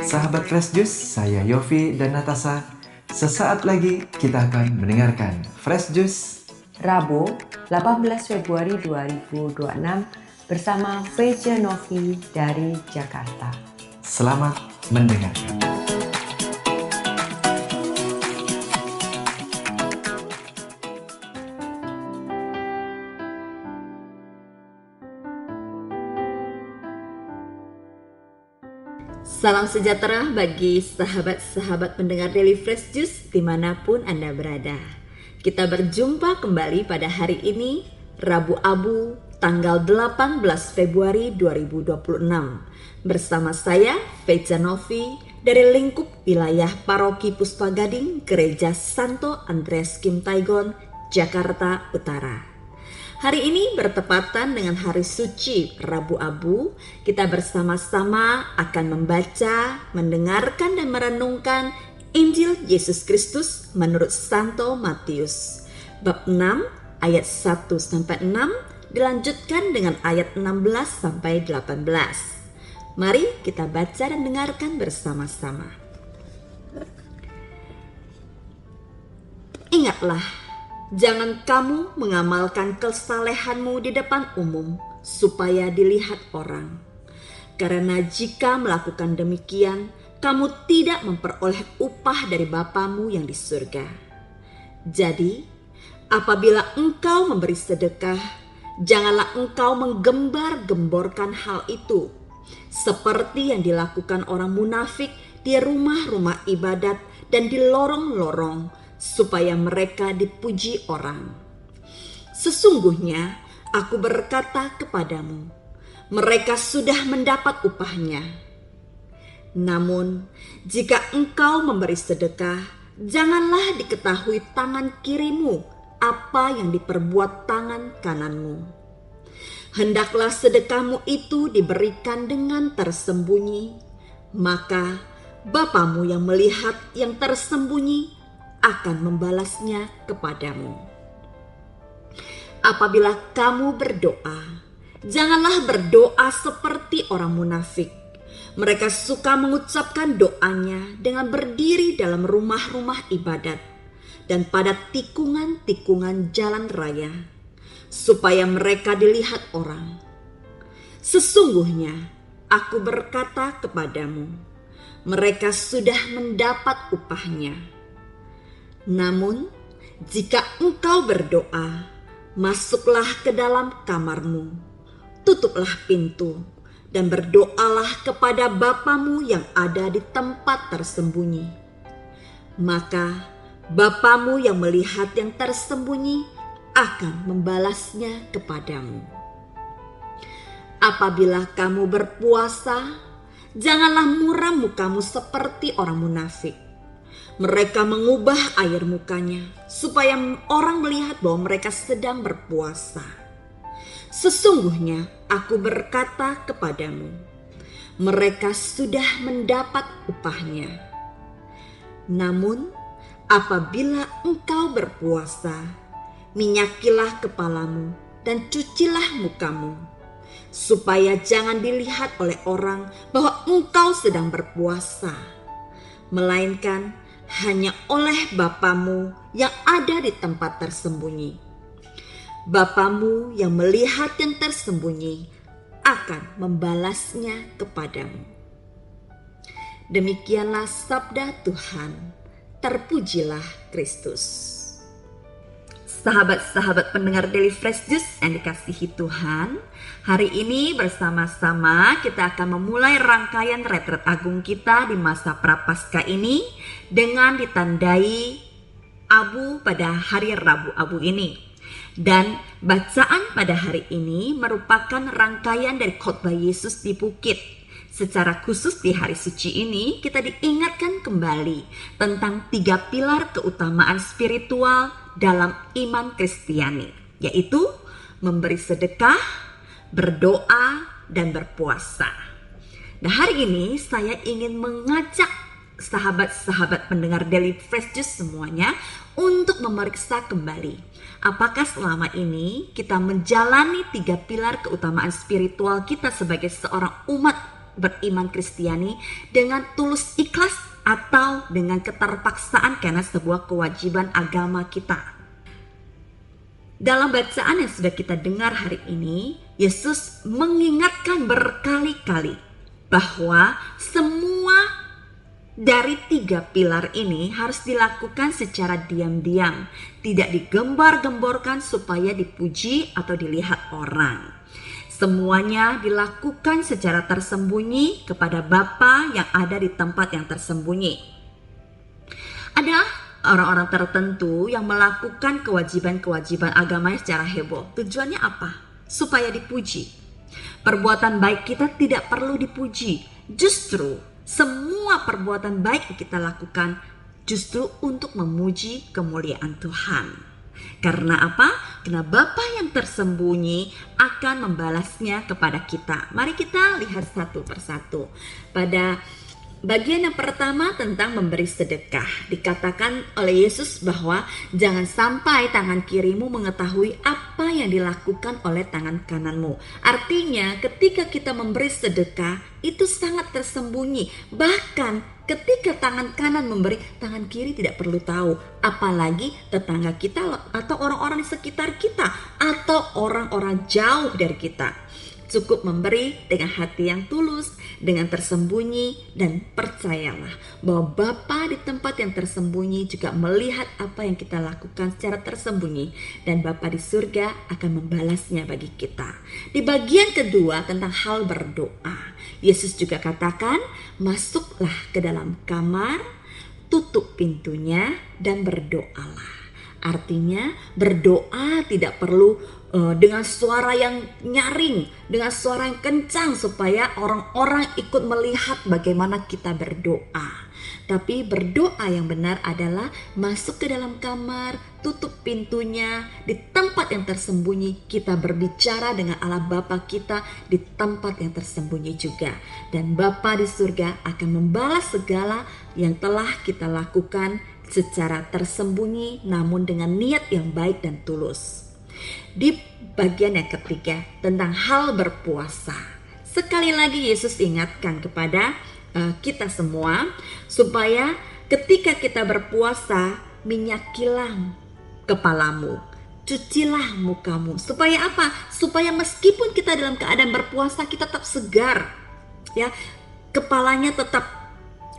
Sahabat Fresh Juice, saya Yofi dan Natasha. Sesaat lagi kita akan mendengarkan Fresh Juice Rabu, 18 Februari 2026 bersama Veja Novi dari Jakarta. Selamat mendengarkan. Salam sejahtera bagi sahabat-sahabat pendengar Daily Fresh Juice dimanapun Anda berada. Kita berjumpa kembali pada hari ini, Rabu Abu, tanggal 18 Februari 2026. Bersama saya, Veja Novi, dari lingkup wilayah Paroki Puspagading, Gereja Santo Andreas Kim Taigon, Jakarta Utara. Hari ini bertepatan dengan hari suci Rabu Abu. Kita bersama-sama akan membaca, mendengarkan dan merenungkan Injil Yesus Kristus menurut Santo Matius. Bab 6 ayat 1-6 dilanjutkan dengan ayat 16-18. Mari kita baca dan dengarkan bersama-sama. Ingatlah, jangan kamu mengamalkan kesalehanmu di depan umum supaya dilihat orang. Karena jika melakukan demikian, kamu tidak memperoleh upah dari Bapamu yang di surga. Jadi, apabila engkau memberi sedekah, janganlah engkau menggembar-gemborkan hal itu, seperti yang dilakukan orang munafik di rumah-rumah ibadat dan di lorong-lorong, supaya mereka dipuji orang. Sesungguhnya aku berkata kepadamu, mereka sudah mendapat upahnya. Namun, jika engkau memberi sedekah, janganlah diketahui tangan kirimu apa yang diperbuat tangan kananmu. Hendaklah sedekahmu itu diberikan dengan tersembunyi, maka Bapamu yang melihat yang tersembunyi akan membalasnya kepadamu. Apabila kamu berdoa, janganlah berdoa seperti orang munafik. Mereka suka mengucapkan doanya dengan berdiri dalam rumah-rumah ibadat dan pada tikungan-tikungan jalan raya, supaya mereka dilihat orang. Sesungguhnya aku berkata kepadamu, mereka sudah mendapat upahnya. Namun, jika engkau berdoa, masuklah ke dalam kamarmu, tutuplah pintu, dan berdoalah kepada Bapamu yang ada di tempat tersembunyi. Maka Bapamu yang melihat yang tersembunyi akan membalasnya kepadamu. Apabila kamu berpuasa, janganlah muram mukamu seperti orang munafik. Mereka mengubah air mukanya supaya orang melihat bahwa mereka sedang berpuasa. Sesungguhnya aku berkata kepadamu, mereka sudah mendapat upahnya. Namun apabila engkau berpuasa, minyakilah kepalamu dan cucilah mukamu, supaya jangan dilihat oleh orang bahwa engkau sedang berpuasa, melainkan hanya oleh Bapamu yang ada di tempat tersembunyi. Bapamu yang melihat yang tersembunyi akan membalasnya kepadamu. Demikianlah sabda Tuhan. Terpujilah Kristus. Sahabat-sahabat pendengar Daily Fresh Juice yang dikasihi Tuhan, hari ini bersama-sama kita akan memulai rangkaian retret agung kita di masa Prapaskah ini dengan ditandai abu pada hari Rabu Abu ini. Dan bacaan pada hari ini merupakan rangkaian dari khotbah Yesus di bukit. Secara khusus di hari suci ini kita diingatkan kembali tentang 3 pilar keutamaan spiritual dalam iman Kristiani, yaitu memberi sedekah, berdoa, dan berpuasa. Nah, hari ini saya ingin mengajak sahabat-sahabat pendengar Daily Fresh Juice semuanya untuk memeriksa kembali apakah selama ini kita menjalani 3 pilar keutamaan spiritual kita sebagai seorang umat beriman Kristiani dengan tulus ikhlas atau dengan keterpaksaan karena sebuah kewajiban agama kita. Dalam bacaan yang sudah kita dengar hari ini, Yesus mengingatkan berkali-kali bahwa semua dari 3 pilar ini harus dilakukan secara diam-diam, tidak digembar-gemborkan supaya dipuji atau dilihat orang. Semuanya dilakukan secara tersembunyi kepada Bapa yang ada di tempat yang tersembunyi. Ada orang-orang tertentu yang melakukan kewajiban-kewajiban agamanya secara heboh. Tujuannya apa? Supaya dipuji. Perbuatan baik kita tidak perlu dipuji. Justru semua perbuatan baik yang kita lakukan justru untuk memuji kemuliaan Tuhan. Karena apa? Karena Bapa yang tersembunyi akan membalasnya kepada kita. Mari kita lihat satu persatu. Pada bagian yang pertama tentang memberi sedekah, dikatakan oleh Yesus bahwa jangan sampai tangan kirimu mengetahui apa yang dilakukan oleh tangan kananmu. Artinya ketika kita memberi sedekah itu sangat tersembunyi. Bahkan ketika tangan kanan memberi, tangan kiri tidak perlu tahu. Apalagi tetangga kita atau orang-orang di sekitar kita atau orang-orang jauh dari kita. Cukup memberi dengan hati yang tulus, dengan tersembunyi, dan percayalah bahwa Bapa di tempat yang tersembunyi juga melihat apa yang kita lakukan secara tersembunyi, dan Bapa di surga akan membalasnya bagi kita. Di bagian kedua tentang hal berdoa, Yesus juga katakan, masuklah ke dalam kamar, tutup pintunya, dan berdoalah. Artinya berdoa tidak perlu dengan suara yang nyaring, dengan suara yang kencang supaya orang-orang ikut melihat bagaimana kita berdoa. Tapi berdoa yang benar adalah masuk ke dalam kamar, tutup pintunya, di tempat yang tersembunyi kita berbicara dengan Allah Bapa kita di tempat yang tersembunyi juga. Dan Bapa di surga akan membalas segala yang telah kita lakukan secara tersembunyi namun dengan niat yang baik dan tulus. Di bagian yang ketiga tentang hal berpuasa, sekali lagi Yesus ingatkan kepada kita semua supaya ketika kita berpuasa minyakilah kepalamu, cucilah mukamu. Supaya apa? Supaya meskipun kita dalam keadaan berpuasa kita tetap segar, ya, kepalanya tetap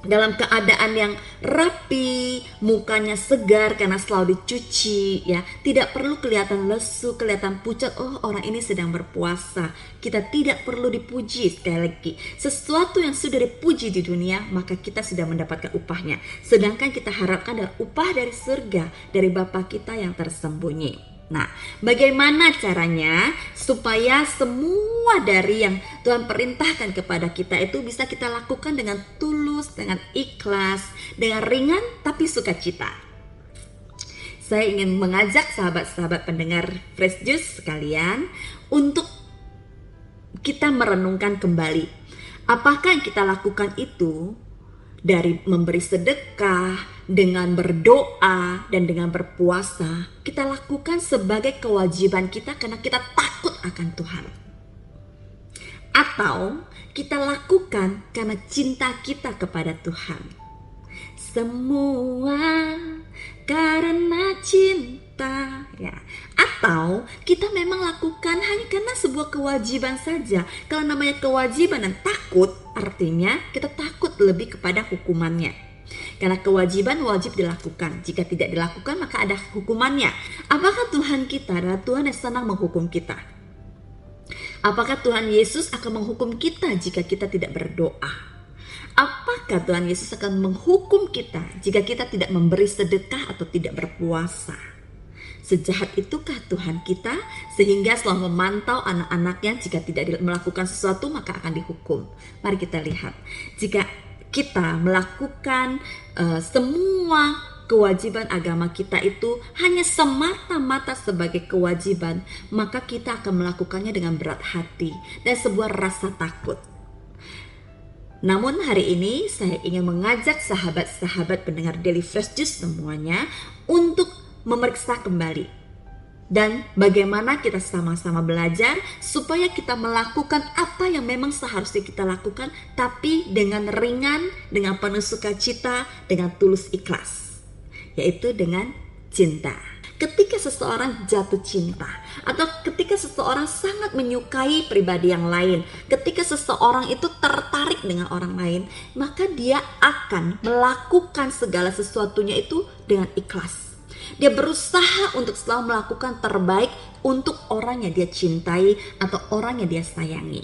dalam keadaan yang rapi, mukanya segar karena selalu dicuci, ya. Tidak perlu kelihatan lesu, kelihatan pucat. Oh, orang ini sedang berpuasa. Kita tidak perlu dipuji. Sekali lagi, sesuatu yang sudah dipuji di dunia, maka kita sudah mendapatkan upahnya. Sedangkan kita harapkan adalah upah dari surga, dari Bapa kita yang tersembunyi. Nah, bagaimana caranya supaya semua dari yang Tuhan perintahkan kepada kita itu bisa kita lakukan dengan tulus, dengan ikhlas, dengan ringan tapi sukacita. Saya ingin mengajak sahabat-sahabat pendengar Fresh Juice sekalian untuk kita merenungkan kembali. Apakah yang kita lakukan itu dari memberi sedekah, dengan berdoa, dan dengan berpuasa, kita lakukan sebagai kewajiban kita karena kita takut akan Tuhan. Atau kita lakukan karena cinta kita kepada Tuhan. Semua karena cinta, ya. Atau kita memang lakukan hanya karena sebuah kewajiban saja. Kalau namanya kewajiban dan takut, artinya kita takut lebih kepada hukumannya. Karena kewajiban wajib dilakukan. Jika tidak dilakukan maka ada hukumannya. Apakah Tuhan kita adalah Tuhan yang senang menghukum kita? Apakah Tuhan Yesus akan menghukum kita jika kita tidak berdoa? Apakah Tuhan Yesus akan menghukum kita jika kita tidak memberi sedekah atau tidak berpuasa? Sejahat itukah Tuhan kita sehingga selalu memantau anak-anaknya jika tidak melakukan sesuatu maka akan dihukum? Mari kita lihat. Jika kita melakukan semua kewajiban agama kita itu hanya semata-mata sebagai kewajiban, maka kita akan melakukannya dengan berat hati dan sebuah rasa takut. Namun hari ini saya ingin mengajak sahabat-sahabat pendengar Daily Fresh Juice semuanya untuk memeriksa kembali. Dan bagaimana kita sama-sama belajar supaya kita melakukan apa yang memang seharusnya kita lakukan, tapi dengan ringan, dengan penuh sukacita, dengan tulus ikhlas, yaitu dengan cinta. Ketika seseorang jatuh cinta atau ketika seseorang sangat menyukai pribadi yang lain, ketika seseorang itu tertarik dengan orang lain, maka dia akan melakukan segala sesuatunya itu dengan ikhlas. Dia berusaha untuk selalu melakukan terbaik untuk orang yang dia cintai atau orang yang dia sayangi.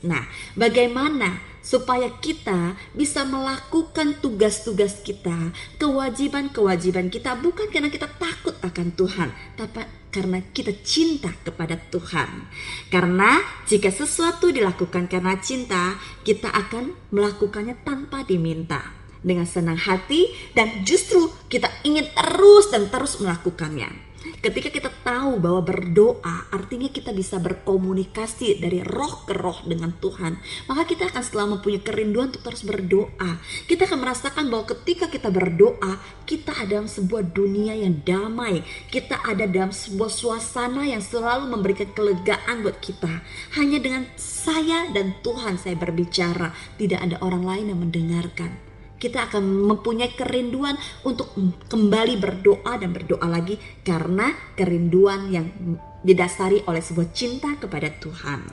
Nah, bagaimana supaya kita bisa melakukan tugas-tugas kita, kewajiban-kewajiban kita, bukan karena kita takut akan Tuhan, tapi karena kita cinta kepada Tuhan. Karena jika sesuatu dilakukan karena cinta, kita akan melakukannya tanpa diminta, dengan senang hati, dan justru kita ingin terus dan terus melakukannya. Ketika kita tahu bahwa berdoa artinya kita bisa berkomunikasi dari roh ke roh dengan Tuhan, maka kita akan selalu mempunyai kerinduan untuk terus berdoa. Kita akan merasakan bahwa ketika kita berdoa, kita ada dalam sebuah dunia yang damai. Kita ada dalam sebuah suasana yang selalu memberikan kelegaan buat kita. Hanya dengan saya dan Tuhan saya berbicara, tidak ada orang lain yang mendengarkan. Kita akan mempunyai kerinduan untuk kembali berdoa dan berdoa lagi, karena kerinduan yang didasari oleh sebuah cinta kepada Tuhan.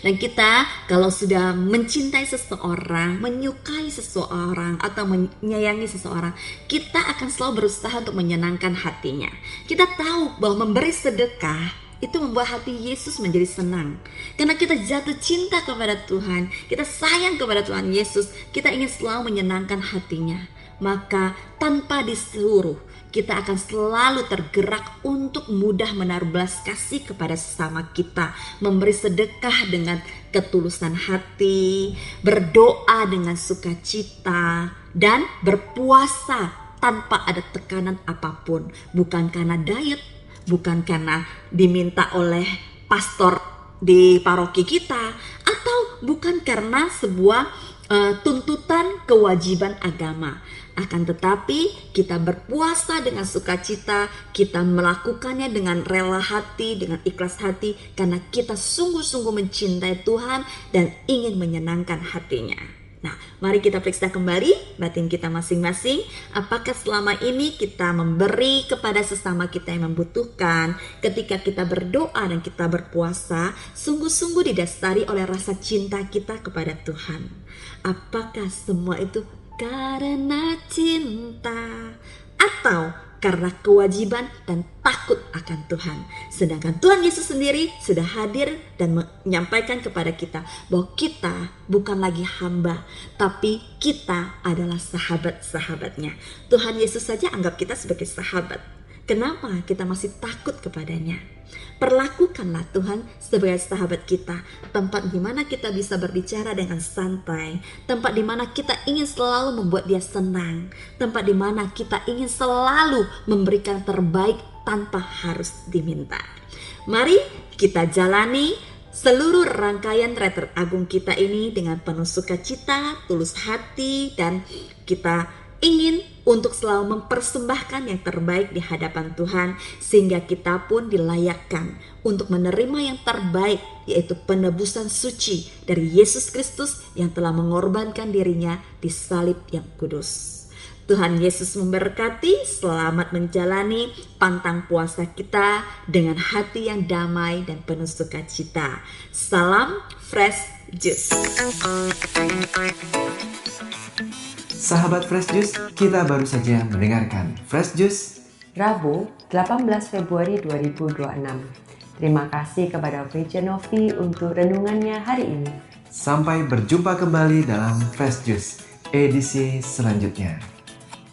Dan kita kalau sudah mencintai seseorang, menyukai seseorang atau menyayangi seseorang, kita akan selalu berusaha untuk menyenangkan hatinya. Kita tahu bahwa memberi sedekah itu membuat hati Yesus menjadi senang. Karena kita jatuh cinta kepada Tuhan, kita sayang kepada Tuhan Yesus, kita ingin selalu menyenangkan hatinya. Maka tanpa disuruh, kita akan selalu tergerak untuk mudah menaruh belas kasih kepada sesama kita, memberi sedekah dengan ketulusan hati, berdoa dengan sukacita, dan berpuasa tanpa ada tekanan apapun. Bukan karena diet, bukan karena diminta oleh pastor di paroki kita, atau bukan karena sebuah tuntutan kewajiban agama. Akan tetapi kita berpuasa dengan sukacita, kita melakukannya dengan rela hati, dengan ikhlas hati, karena kita sungguh-sungguh mencintai Tuhan dan ingin menyenangkan hatinya. Nah, mari kita periksa kembali batin kita masing-masing. Apakah selama ini kita memberi kepada sesama kita yang membutuhkan? Ketika kita berdoa dan kita berpuasa, sungguh-sungguh didasari oleh rasa cinta kita kepada Tuhan. Apakah semua itu karena cinta atau karena kewajiban dan takut akan Tuhan? Sedangkan Tuhan Yesus sendiri sudah hadir dan menyampaikan kepada kita bahwa kita bukan lagi hamba, tapi kita adalah sahabat-sahabatnya. Tuhan Yesus saja anggap kita sebagai sahabat. Kenapa kita masih takut kepadanya? Perlakukanlah Tuhan sebagai sahabat kita, tempat di mana kita bisa berbicara dengan santai, tempat di mana kita ingin selalu membuat dia senang, tempat di mana kita ingin selalu memberikan terbaik tanpa harus diminta. Mari kita jalani seluruh rangkaian retret agung kita ini dengan penuh sukacita, tulus hati, dan kita ingin untuk selalu mempersembahkan yang terbaik di hadapan Tuhan, sehingga kita pun dilayakkan untuk menerima yang terbaik, yaitu penebusan suci dari Yesus Kristus yang telah mengorbankan dirinya di salib yang kudus. Tuhan Yesus memberkati. Selamat menjalani pantang puasa kita dengan hati yang damai dan penuh sukacita. Salam Fresh Juice. Sahabat Fresh Juice, kita baru saja mendengarkan Fresh Juice Rabu 18 Februari 2026. Terima kasih kepada VJ Novi untuk renungannya hari ini. Sampai berjumpa kembali dalam Fresh Juice edisi selanjutnya.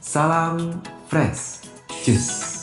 Salam Fresh Juice.